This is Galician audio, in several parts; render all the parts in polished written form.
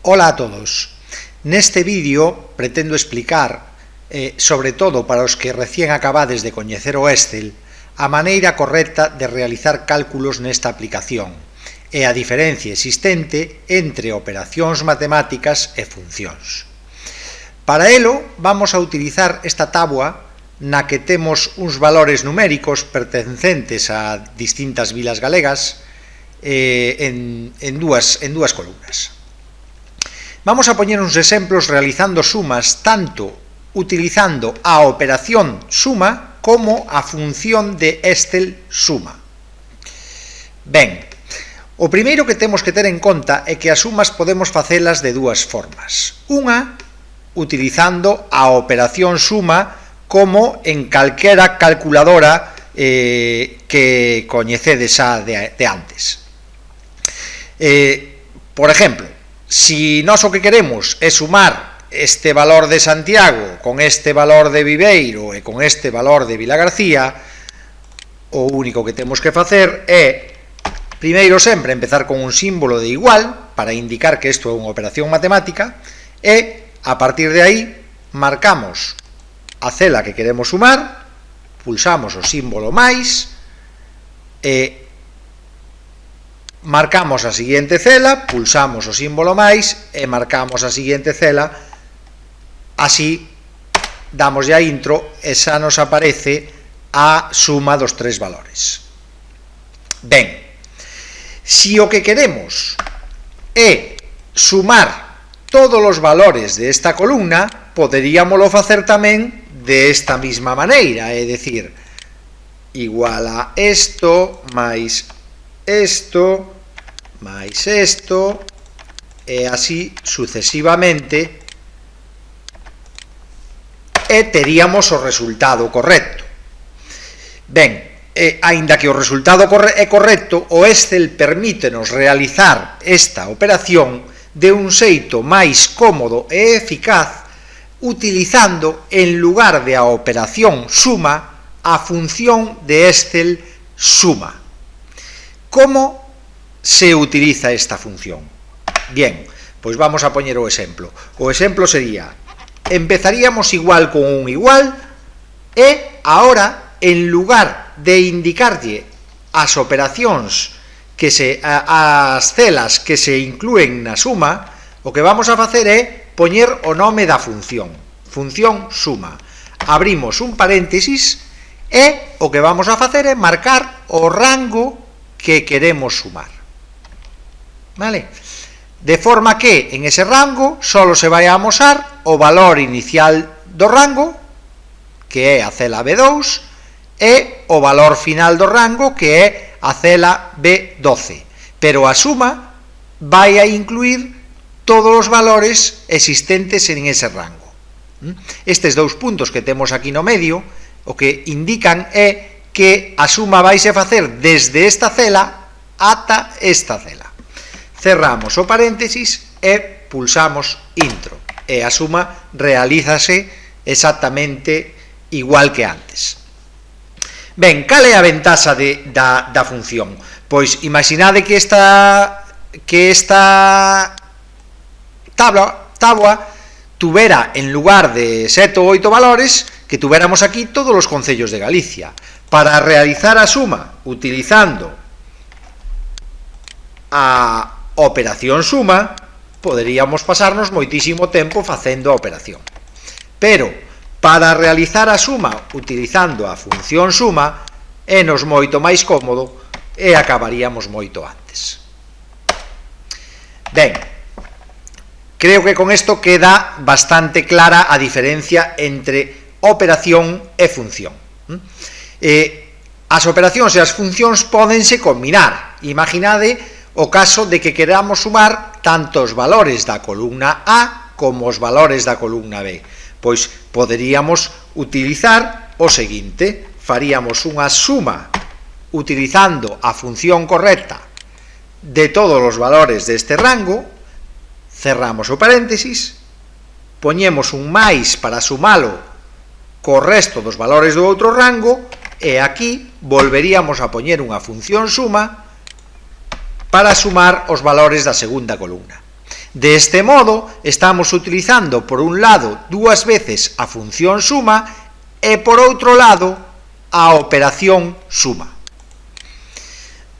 Ola a todos. Neste vídeo pretendo explicar, sobre todo para os que recién acabades de coñecer o Excel, a maneira correcta de realizar cálculos nesta aplicación e a diferencia existente entre operacións matemáticas e funcións. Para elo, vamos a utilizar esta táboa na que temos uns valores numéricos pertencentes a distintas vilas galegas en dúas columnas. Vamos a poñer uns exemplos realizando sumas tanto utilizando a operación suma como a función de Excel suma. Ben, o primeiro que temos que ter en conta é que as sumas podemos facelas de dúas formas. Unha, utilizando a operación suma como en calquera calculadora que coñecedes xa de antes. Por exemplo, si nós o que queremos é sumar este valor de Santiago con este valor de Viveiro e con este valor de Vilagarcía, o único que temos que facer é, primeiro sempre, empezar con un símbolo de igual para indicar que isto é unha operación matemática e, a partir de aí, marcamos a cela que queremos sumar, pulsamos o símbolo máis e marcamos a seguinte cela, pulsamos o símbolo máis e marcamos a seguinte cela. Así damos a intro e xa nos aparece a suma dos tres valores. Ben, se o que queremos é sumar todos os valores desta columna, poderíamoslo facer tamén desta mesma maneira, é dicir, igual a isto, máis isto, máis isto, e así sucesivamente, e teríamos o resultado correcto. Ben, aínda que o resultado é correcto, o Excel permítenos realizar esta operación de un xeito máis cómodo e eficaz utilizando, en lugar de a operación suma, a función de Excel suma. Como se utiliza esta función? Bien, pois vamos a poñer o exemplo. O exemplo sería, empezaríamos igual con un igual e agora, en lugar de indicarlle as operacións as celas que se inclúen na suma, o que vamos a facer é poñer o nome da función suma. Abrimos un paréntesis e o que vamos a facer é marcar o rango que queremos sumar. Vale? De forma que en ese rango solo se vai a amosar o valor inicial do rango, que é a cela B2, e o valor final do rango, que é a cela B12. Pero a suma vai a incluir todos os valores existentes en ese rango. Estes dous puntos que temos aquí no medio, o que indican é que a suma vaise facer desde esta cela ata esta cela. Cerramos o paréntesis e pulsamos intro. E a suma realízase exactamente igual que antes. Ben, cal é a ventaxa da función? Pois imaginade que esta táboa tuvera, en lugar de 7 ou 8 valores, que tuviéramos aquí todos os concellos de Galicia. Para realizar a suma utilizando a operación suma, poderíamos pasarnos moitísimo tempo facendo a operación. Pero, para realizar a suma utilizando a función suma, é-nos moito máis cómodo e acabaríamos moito antes. Ben, creo que con isto queda bastante clara a diferencia entre operación e función. As operacións e as funcións pódense combinar. Imaginade o caso de que queramos sumar tanto os valores da columna A como os valores da columna B. Pois poderíamos utilizar o seguinte: faríamos unha suma utilizando a función correcta de todos os valores deste rango, cerramos o paréntesis, poñemos un máis para sumalo co resto dos valores do outro rango e aquí volveríamos a poñer unha función suma para sumar os valores da segunda columna. De este modo, estamos utilizando, por un lado, dúas veces a función suma e, por outro lado, a operación suma.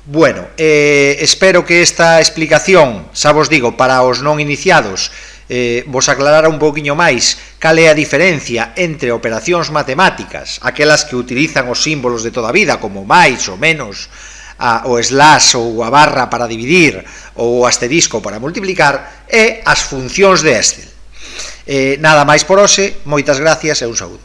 Bueno, espero que esta explicación, xa vos digo, para os non iniciados, vos aclarara un pouquiño máis cal é a diferencia entre operacións matemáticas, aquelas que utilizan os símbolos de toda a vida, como máis ou menos, o slash ou a barra para dividir, ou o asterisco para multiplicar, e as funcións de Excel. Nada máis por hoxe, moitas gracias e un saúdo.